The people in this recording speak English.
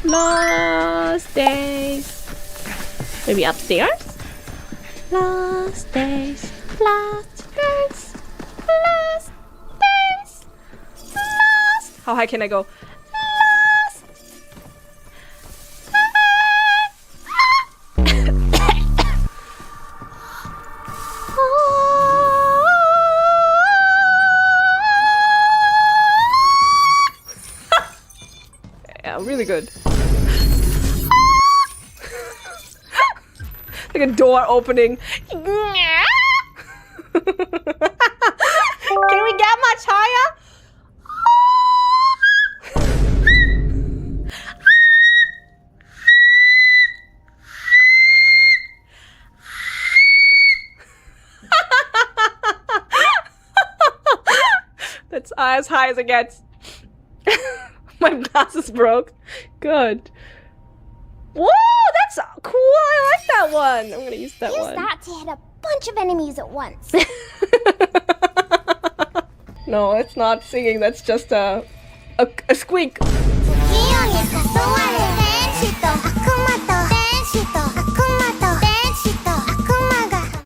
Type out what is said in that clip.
Lost days. Maybe upstairs? Lost days. Lost days. Lost days. Lost. How high can I go? Lost. Yeah, really good. Like a door opening. Can we get much higher? That's as high as it gets. My glasses broke. Good. Whoa, that's cool. I like that one. I'm gonna use that one. Use that to hit a bunch of enemies at once. No, it's not singing. That's just a squeak. 器用に誘われ天使と悪魔と